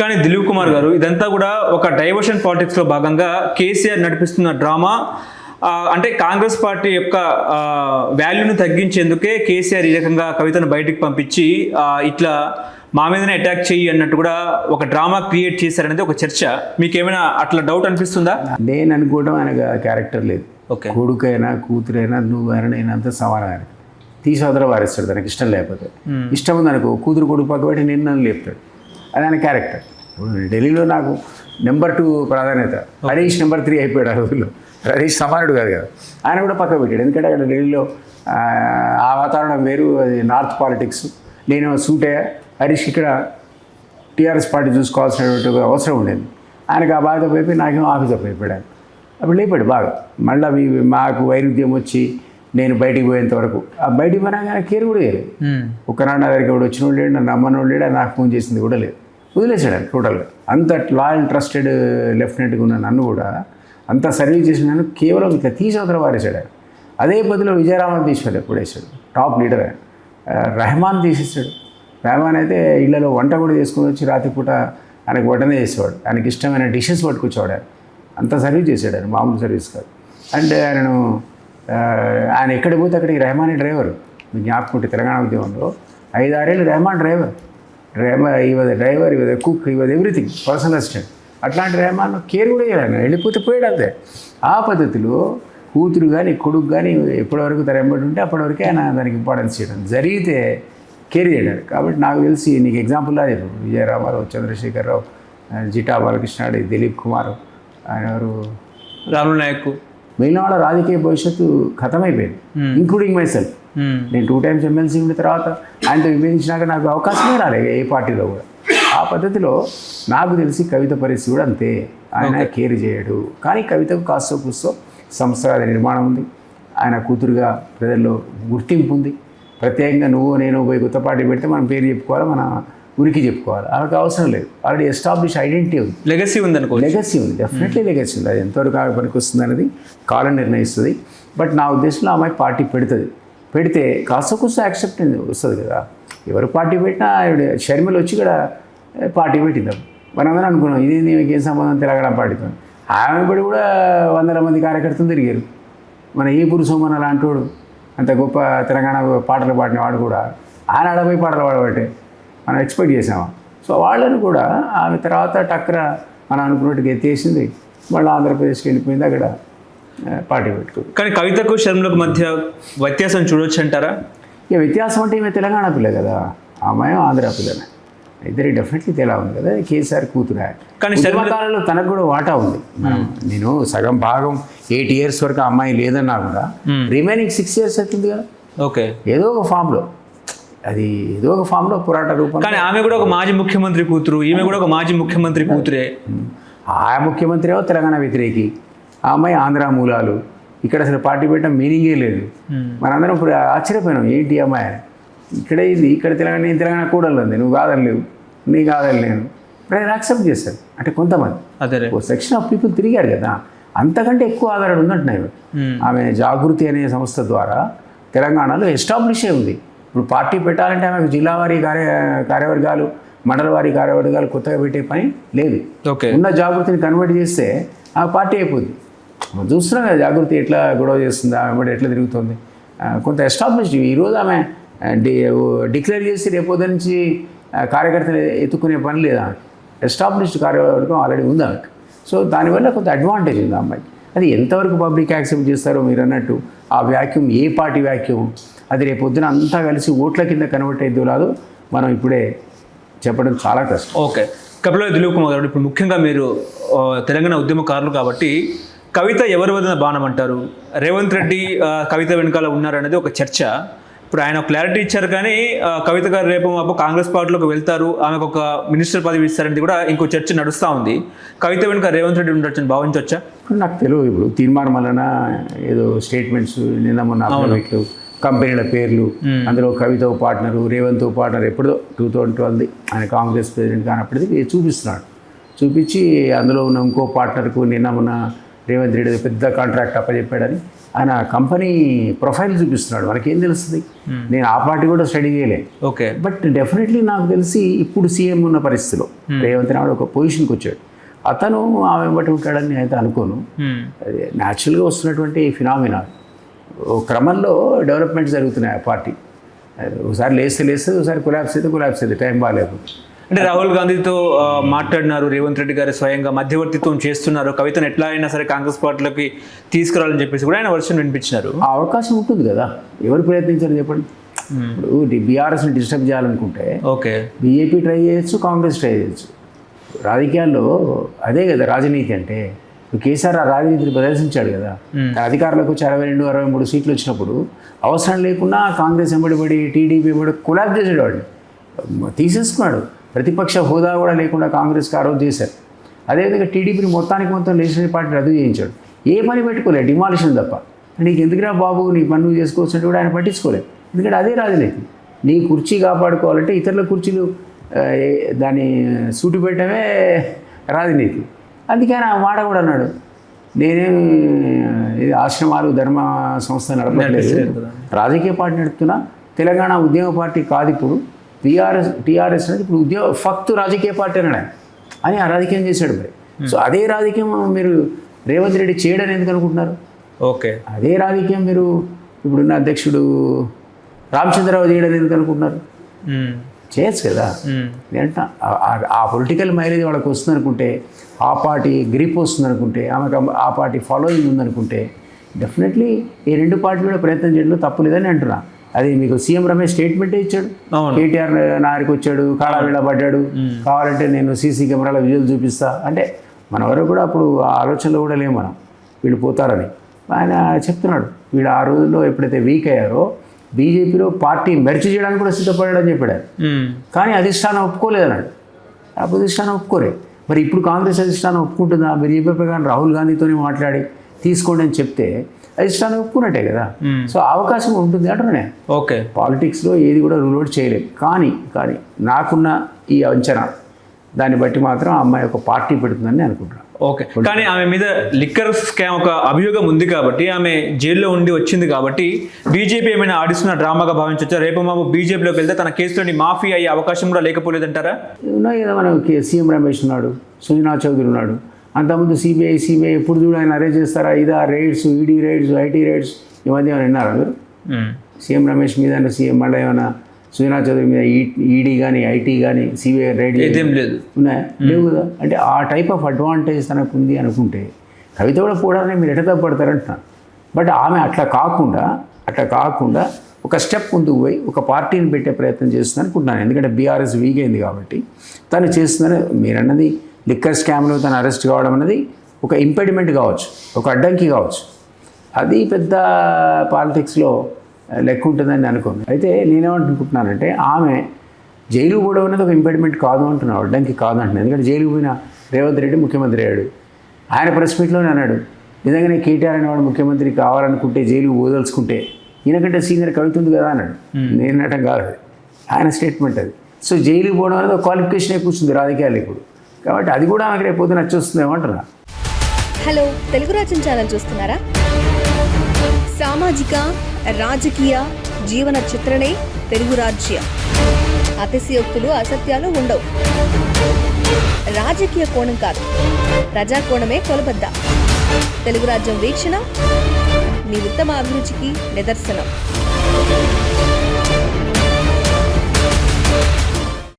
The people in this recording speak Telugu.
కానీ దిలీప్ కుమార్ గారు ఇదంతా కూడా ఒక డైవర్షన్ పాలిటిక్స్లో భాగంగా కేసీఆర్ నడిపిస్తున్న డ్రామా. అంటే కాంగ్రెస్ పార్టీ యొక్క వాల్యూను తగ్గించేందుకే కేసీఆర్ ఈ రకంగా కవితను బయటికి పంపించి ఇట్లా మా మీదనే అటాక్ చెయ్యి అన్నట్టు కూడా ఒక డ్రామా క్రియేట్ చేశారనేది ఒక చర్చ. మీకేమైనా అట్లా డౌట్ అనిపిస్తుందా? నేను అనుకోవడం ఆయన క్యారెక్టర్ లేదు. కొడుకైనా కూతురైనా నువ్వైనా అంతా సమానం. తీసవతల వారిస్తాడు తనకి ఇష్టం లేకపోతే. ఇష్టం ఉంది అనుకో, కూతురు కొడుకు పక్క పెట్టి నిన్ను లేపుతాడు. అది ఆయన క్యారెక్టర్. ఇప్పుడు ఢిల్లీలో నాకు నెంబర్ 2 ప్రాధాన్యత, హరీష్ నెంబర్ 3 అయిపోయాడు. ఆ రోజుల్లో హరీష్ సమానుడు కాదు కదా, ఆయన కూడా పక్క పెట్టాడు. ఎందుకంటే అక్కడ ఢిల్లీలో ఆ వాతావరణం వేరు, అది నార్త్ పాలిటిక్స్. నేను సూట్ అయ్యా, హరీష్ ఇక్కడ టీఆర్ఎస్ పార్టీ చూసుకోవాల్సినటువంటి అవసరం ఉండేది. ఆయనకు ఆ బాధ్యత అయిపోయి నాకేమో ఆఫీస్ అయిపోయాడు. ఆయన అప్పుడు లేపాడు బాగా. మళ్ళీ మాకు వైరుధ్యం వచ్చి నేను బయటికి పోయేంత వరకు ఆ బయటికి పోయినా కేర్ కూడా చేయలేదు. ఒక్కనాడు నా దగ్గరికి కూడా వచ్చిన వాళ్ళు లేడు, నన్ను అమ్మని లేడు, నాకు ఫోన్ చేసింది కూడా లేదు. వదిలేసాడు ఆయన టోటల్గా. అంత లాయల్ ట్రస్టెడ్ లెఫ్టినెంట్గా ఉన్న నన్ను కూడా, అంత సర్వీస్ చేసిన నన్ను కేవలం ఇట్లా తీసవతల వారేసాడు ఆయన. అదే పద్ధతిలో విజయరామన్ తీసాడు, ఎప్పుడు వేసాడు. టాప్ లీడర్ ఆయన. రెహమాన్ తీసేసాడు. రెహమాన్ అయితే ఇళ్లలో వంట కూడా చేసుకుని వచ్చి రాత్రిపూట ఆయనకు వడ్డనే చేసేవాడు. ఆయనకి ఇష్టమైన డిషెస్ పట్టుకొచ్చేవాడు ఆయన. అంత సర్వీస్ చేశాడు ఆయన, మామూలు సర్వీస్ కాదు. అంటే ఆయన ఎక్కడికి పోతే అక్కడికి రెహమానే డ్రైవర్. మీకు జ్ఞాపకుంటే తెలంగాణ ఉద్యమంలో 5-6 ఏళ్ళు రెహమాన్ డ్రైవర్. డ్రైవర్ ఇవద కుక్ ఇవద ఎవ్రీథింగ్, పర్సనల్ అసిస్టెంట్. అట్లాంటి రెహమాన్ కేర్ కూడా చేయాలి. వెళ్ళిపోతే పోయాడు అంతే. ఆ పద్ధతిలో కూతురు కానీ కొడుకు కానీ ఎప్పటివరకు తన ఎంబడి ఉంటే అప్పటివరకే ఆయన దానికి ఇంపార్టెన్స్ చేయడం జరిగితే కేర్ చేయడాడు. కాబట్టి నాకు తెలిసి నీకు ఎగ్జాంపుల్లా చెప్పు, విజయరామారావు, చంద్రశేఖరరావు, జిటా బాలకృష్ణ, దిలీప్ కుమార్, ఆయన ఎవరు, రాములు నాయక్, మిగిలిన వాళ్ళ రాజకీయ భవిష్యత్తు ఖతమైపోయింది, ఇంక్లూడింగ్ మై సెల్ఫ్. నేను 2 times ఎమ్మెల్సీ ఉన్న తర్వాత ఆయనతో విభేదించినాక నాకు అవకాశమే రాలేదు ఏ పార్టీలో కూడా. ఆ పద్ధతిలో నాకు తెలిసి కవిత పరిస్థితి కూడా అంతే. ఆయన కేర్ చేయడు. కానీ కవితకు కాస్తో కూస్తో సంస్థల నిర్మాణం ఉంది. ఆయన కూతురుగా ప్రజల్లో గుర్తింపు ఉంది. ప్రత్యేకంగా నువ్వు నేను పోయి కొత్త పార్టీ పెడితే మనం పేరు చెప్పుకోవాలి, మన ఉనికి చెప్పుకోవాలి. వాళ్ళకి అవసరం లేదు. ఆల్రెడీ ఎస్టాబ్లిష్ ఐడెంటిటీ ఉంది, లెగసీ ఉంది అనుకో. లెగసీ ఉంది, డెఫినెట్లీ లెగసీ ఉంది. అది ఎంతవరకు పనికి వస్తుంది అనేది కాలం నిర్ణయిస్తుంది. బట్ నా ఉద్దేశంలో అమ్మాయి పార్టీ పెడితే కాస్త కూస్త యాక్సెప్ట్ వస్తుంది కదా. ఎవరు పార్టీ పెట్టినా షర్మిల వచ్చి ఇక్కడ పార్టీ పెట్టిద్దాం మనందరం అనుకున్నాం. ఇది నీకు ఏం సంబంధం తెలంగాణ పార్టీతో. ఆమె పడి కూడా 100 మంది కార్యకర్తలు తిరిగారు. మన ఏ పురుషోమన లాంటి వాడు, అంత గొప్ప తెలంగాణ పాటలు పాడిన వాడు కూడా ఆయన ఆడపోయి పాటలు పాడబట్టే మనం ఎక్స్పెక్ట్ చేసాము. సో వాళ్ళని కూడా ఆమె తర్వాత టక్కర మనం అనుకున్నట్టుగా ఎత్తేసింది. మళ్ళీ ఆంధ్రప్రదేశ్కి వెళ్ళిపోయింది, అక్కడ పార్టీ పెట్టుకుంది. కానీ కవితకు షర్మిలకు మధ్య వ్యత్యాసం చూడొచ్చు అంటారా? ఇక వ్యత్యాసం అంటే ఈమె తెలంగాణ పిల్ల కదా, ఆమె ఆంధ్ర పిల్లనే. ఇద్దరి డెఫినెట్లీ తేలా ఉంది కదా. కేసీఆర్ కూతురు. కానీ ఉద్యమకాలంలో తనకు కూడా వాటా ఉంది. నేను సగం భాగం 8 years వరకు అమ్మాయి లేదన్నా కూడా రిమైనింగ్ 6 years అవుతుంది కదా. ఓకే, ఏదో ఒక ఫామ్లో పోరాట రూపం. కానీ ఆమె కూడా ఒక మాజీ ముఖ్యమంత్రి కూతురు, ఈమె కూడా ఒక మాజీ ముఖ్యమంత్రి కూతురే. ఆ ముఖ్యమంత్రి ఏమో తెలంగాణ వ్యతిరేకి, ఆ అమ్మాయి ఆంధ్ర మూలాలు. ఇక్కడ అసలు పార్టీ పెట్టడం మీనింగే లేదు. మనందరం ఇప్పుడు ఆశ్చర్యపోయినాం, ఏంటి అమ్మాయి ఇక్కడే ఇది, ఇక్కడ తెలంగాణ, నేను తెలంగాణ కూడలు ఉంది, నువ్వు కాదనలేవు, నీ కాదని నేను ప్రజలు యాక్సెప్ట్ చేస్తారు. అంటే కొంతమంది ఓ సెక్షన్ ఆఫ్ పీపుల్ తిరిగారు కదా. అంతకంటే ఎక్కువ ఆధారణ ఉందంటున్నాయి. ఆమె జాగృతి అనే సంస్థ ద్వారా తెలంగాణలో ఎస్టాబ్లిష్ అయి ఉంది. ఇప్పుడు పార్టీ పెట్టాలంటే ఆమెకు జిల్లా వారీ కార్యవర్గాలు, మండల వారీ కార్యవర్గాలు కొత్తగా పెట్టే పని లేదు. ఉన్న జాగృతిని కన్వర్ట్ చేస్తే ఆ పార్టీ అయిపోద్ది. మనం చూస్తున్నాం కదా జాగృతి ఎట్లా గొడవ చేస్తుంది, ఆమె ఎట్లా తిరుగుతుంది. కొంత ఎస్టాబ్లిష్డ్. ఈరోజు ఆమె డిక్లేర్ చేసి రేపొద్దు నుంచి కార్యకర్తలు ఎత్తుకునే పని లేదా. ఎస్టాబ్లిష్డ్ కార్యవర్గం ఆల్రెడీ ఉంది ఆమెకు. సో దానివల్ల కొంత అడ్వాంటేజ్ ఉంది ఆ అమ్మాయికి. అది ఎంతవరకు పబ్లిక్ యాక్సెప్ట్ చేస్తారో మీరు అన్నట్టు, ఆ వ్యాక్యూమ్ ఏ పార్టీ వ్యాక్యూమ్, అది రేపొద్దున అంతా కలిసి ఓట్ల కింద కన్వర్ట్ అయ్యేదో రాదు మనం ఇప్పుడే చెప్పడం చాలా కష్టం. ఓకే, కపిలవాయి దిలీప్ కుమార్ గారు, ఇప్పుడు ముఖ్యంగా మీరు తెలంగాణ ఉద్యమకారులు కాబట్టి కవిత ఎవరి వదిన బాణం అంటారు? రేవంత్ రెడ్డి కవిత వెనకాల ఉన్నారనేది ఒక చర్చ. ఇప్పుడు ఆయన క్లారిటీ ఇచ్చారు, కానీ కవిత గారు రేపు మాపు కాంగ్రెస్ పార్టీలోకి వెళ్తారు, ఆమెకు ఒక మినిస్టర్ పదవి ఇస్తారనేది కూడా ఇంకో చర్చ నడుస్తూ ఉంది. కవిత వెనుక రేవంత్ రెడ్డి ఉండొచ్చని భావించవచ్చా? నాకు తెలియదు. ఇప్పుడు తీర్మానం వలన ఏదో స్టేట్మెంట్స్, నిన్న మొన్న కంపెనీల పేర్లు, అందులో కవిత పార్ట్నరు, రేవంత్ పార్ట్నర్, ఎప్పుడో 2012 ఆయన కాంగ్రెస్ ప్రెసిడెంట్ కానప్పటికీ చూపిస్తున్నాడు. చూపించి అందులో ఉన్న ఇంకో పార్ట్నర్కు నిన్న మొన్న రేవంత్ రెడ్డి పెద్ద కాంట్రాక్ట్ అప్పచెప్పాడని ఆయన కంపెనీ ప్రొఫైల్ చూపిస్తున్నాడు, మనకేం తెలుస్తుంది? నేను ఆ పార్టీ కూడా స్టడీ చేయలే. ఓకే. బట్ డెఫినెట్లీ నాకు తెలిసి ఇప్పుడు సీఎం ఉన్న పరిస్థితిలో రేవంత్ రెడ్డి ఒక పొజిషన్కి వచ్చాడు, అతను ఆమె బట్టి ఉంటాడని అయితే అనుకోను. అది న్యాచురల్గా వస్తున్నటువంటి ఫినామినా. ఓ క్రమంలో డెవలప్మెంట్స్ జరుగుతున్నాయి ఆ పార్టీ. ఒకసారి లేస్తే ఒకసారి కొలాప్స్ అయితే టైం బాగాలేదు. అంటే రాహుల్ గాంధీతో మాట్లాడినారు రేవంత్ రెడ్డి గారు, స్వయంగా మధ్యవర్తిత్వం చేస్తున్నారు, కవితను ఎట్లా అయినా సరే కాంగ్రెస్ పార్టీలోకి తీసుకురావాలని చెప్పేసి కూడా ఆయన వర్షన్ వినిపించినారు. ఆ అవకాశం ఉంటుంది కదా, ఎవరు ప్రయత్నించారు చెప్పండి. ఇప్పుడు బీఆర్ఎస్ని డిస్టర్బ్ చేయాలనుకుంటే ఓకే, బీజేపీ ట్రై చేయొచ్చు, కాంగ్రెస్ ట్రై చేయొచ్చు. రాజకీయాల్లో అదే కదా రాజనీతి అంటే. ఇప్పుడు కేసీఆర్ ఆ రాజనీతిని ప్రదర్శించాడు కదా, అధికారులకు వచ్చి 62, 63 సీట్లు వచ్చినప్పుడు అవసరం లేకుండా కాంగ్రెస్ వెంబడిపడి టీడీపీ వెంబడి కొలాబ్ చేసాడు, వాడిని తీసేసుకున్నాడు. ప్రతిపక్ష హోదా కూడా లేకుండా కాంగ్రెస్కి ఆ రోజు చేశారు. అదేవిధంగా టీడీపీని మొత్తం లెజిస్లేటివ్ పార్టీ రద్దు చేయించాడు. ఏ పని పెట్టుకోలేదు, డిమాలిషన్ తప్ప. నీకు ఎందుకురా బాబు, నీ పని నువ్వు చేసుకోవచ్చు అంటే కూడా ఆయన పట్టించుకోలేదు. ఎందుకంటే అదే రాజనీతి. నీ కుర్చీ కాపాడుకోవాలంటే ఇతరుల కుర్చీలు దాన్ని సూటి పెట్టడమే రాజనీతి. అందుకే ఆయన మాట కూడా అన్నాడు, నేనేమి ఆశ్రమాలు ధర్మ సంస్థ నడపట్లేదు, రాజకీయ పార్టీ నడుపుతున్నా, తెలంగాణ ఉద్యమ పార్టీ కాదు ఇప్పుడు, టీఆర్ఎస్ అనేది ఇప్పుడు ఫక్తు రాజకీయ పార్టీ అన్నాడు అని ఆ రాజకీయం చేశాడు. మరి సో అదే రాజకీయం మీరు రేవంత్ రెడ్డి చేయడని ఎందుకు అనుకుంటున్నారు? ఓకే, అదే రాజకీయం మీరు ఇప్పుడున్న అధ్యక్షుడు రామచంద్రరావు చేయడని ఎందుకు అనుకుంటున్నారు? చేయొచ్చు కదా. నేనంటే ఆ పొలిటికల్ మైలేజ్ వాళ్ళకి వస్తుంది అనుకుంటే, ఆ పార్టీ గ్రిప్ వస్తుంది అనుకుంటే, ఆమెకు ఆ పార్టీ ఫాలోయింగ్ ఉందనుకుంటే డెఫినెట్లీ ఈ రెండు పార్టీలు కూడా ప్రయత్నం చేయడంలో తప్పు లేదని అంటున్నా. అది మీకు సీఎం రమేష్ స్టేట్మెంటే ఇచ్చాడు. కేటీఆర్ నారికి వచ్చాడు, కాళావేళ పడ్డాడు, కావాలంటే నేను సీసీ కెమెరాల విజువల్ చూపిస్తా అంటే మన వరకు కూడా అప్పుడు ఆ ఆలోచనలో కూడా లేము మనం, వీళ్ళు పోతారని. ఆయన చెప్తున్నాడు, వీళ్ళు ఆ రోజుల్లో ఎప్పుడైతే వీక్ అయ్యారో బీజేపీలో పార్టీ మెర్చి చేయడానికి కూడా సిద్ధపడాడని చెప్పాడు. కానీ అధిష్టానం ఒప్పుకోలేదన్నాడు. అప్పుడు అధిష్టానం ఒప్పుకోలే. మరి ఇప్పుడు కాంగ్రెస్ అధిష్టానం ఒప్పుకుంటుందా? మీరు చెప్పే ప్రకారం రాహుల్ గాంధీతోనే మాట్లాడి తీసుకోండి అని చెప్తే అధిష్టానం ఒప్పుకున్నట్టే కదా. సో అవకాశం ఉంటుంది అంటున్నానే. ఓకే, పాలిటిక్స్లో ఏది కూడా రూల్ అవుట్ చేయలేదు. కానీ నాకున్న ఈ అంచనా దాన్ని బట్టి మాత్రం ఆ అమ్మాయి ఒక పార్టీ పెడుతుందని అనుకుంటున్నాను. ఓకే, కానీ ఆమె మీద లిక్కర్ స్కామ్ ఒక అభియోగం ఉంది కాబట్టి, ఆమె జైల్లో ఉండి వచ్చింది కాబట్టి బీజేపీ ఏమైనా ఆడిస్తున్న డ్రామాగా భావించవచ్చా? రేపు మాకు బీజేపీలోకి వెళ్తే తన కేసులోని మాఫీ అయ్యే అవకాశం కూడా లేకపోలేదంటారా? ఉన్నాయి కదా, మనం సీఎం రమేష్ ఉన్నాడు, సుజనా చౌదరి ఉన్నాడు, అంతకుముందు సిబిఐ ఎప్పుడు చూడ ఆయన అరెస్ట్ చేస్తారా? ఇదా rides, ED rides, IT rides, ఈ మధ్య ఏమైనా విన్నారా మీరు? సీఎం రమేష్ మీద సీఎం మళ్ళీ ఏమైనా సుజనా చౌదరి మీద ఈడీ కానీ ఐటీ కానీ సిబిఐ రైడ్ లేదు ఉన్నాయా? లేవు కదా. అంటే ఆ టైప్ ఆఫ్ అడ్వాంటేజ్ తనకు ఉంది అనుకుంటే కవిత కూడా పోవడానికి మీరు ఎట తప్పడతారంటున్నాను. బట్ ఆమె అట్లా కాకుండా ఒక స్టెప్ ముందుకు పోయి ఒక పార్టీని పెట్టే ప్రయత్నం చేస్తుంది అనుకుంటున్నాను. ఎందుకంటే బీఆర్ఎస్ వీక్ అయింది కాబట్టి తను చేస్తుందని. మీరన్నది లిక్కర్ స్కామ్లో తను అరెస్ట్ కావడం అనేది ఒక ఇంపెడిమెంట్ కావచ్చు, ఒక అడ్డంకి కావచ్చు. అది పెద్ద పాలిటిక్స్లో లెక్క ఉంటుందని అనుకోను. అయితే నేనేమనుకుంటున్నానంటే ఆమె జైలు కూడా ఉన్నది ఒక ఇంపెడిమెంట్ కాదు అంటున్నాను, అడ్డంకి కాదు అంటున్నాను. ఎందుకంటే జైలు పోయిన రేవంత్ రెడ్డి ముఖ్యమంత్రి అయ్యాడు. ఆయన ప్రెస్ మీట్లోనే అన్నాడు, నిజంగానే కేటీఆర్ అనేవాడు ముఖ్యమంత్రి కావాలనుకుంటే జైలు పోదలుచుకుంటే ఈయనకంటే సీనియర్ కవిత ఉంది కదా అన్నాడు. నేను అనటం కాదు, ఆయన స్టేట్మెంట్ అది. సో జైలు పోవడం అనేది ఒక క్వాలిఫికేషన్ కూర్చుంది రాజకీయాలు ఇప్పుడు. కాబట్టి అది కూడా ఆమెకు రేపు పొద్దున వచ్చేస్తుందేమో అంటున్నా. హలో, తెలుగు రాజ్యం ఛానల్ చూస్తున్నారా? సామాజిక, రాజకీయ, జీవన చిత్రణే తెలుగు రాజ్యం. అతిశయోక్తులు, అసత్యాలు ఉండవు. రాజకీయ కోణం కాదు, ప్రజా కోణమే కొలబద్ద. తెలుగు రాజ్యం వీక్షణ మీ ఉత్తమ అభిరుచికి నిదర్శనం.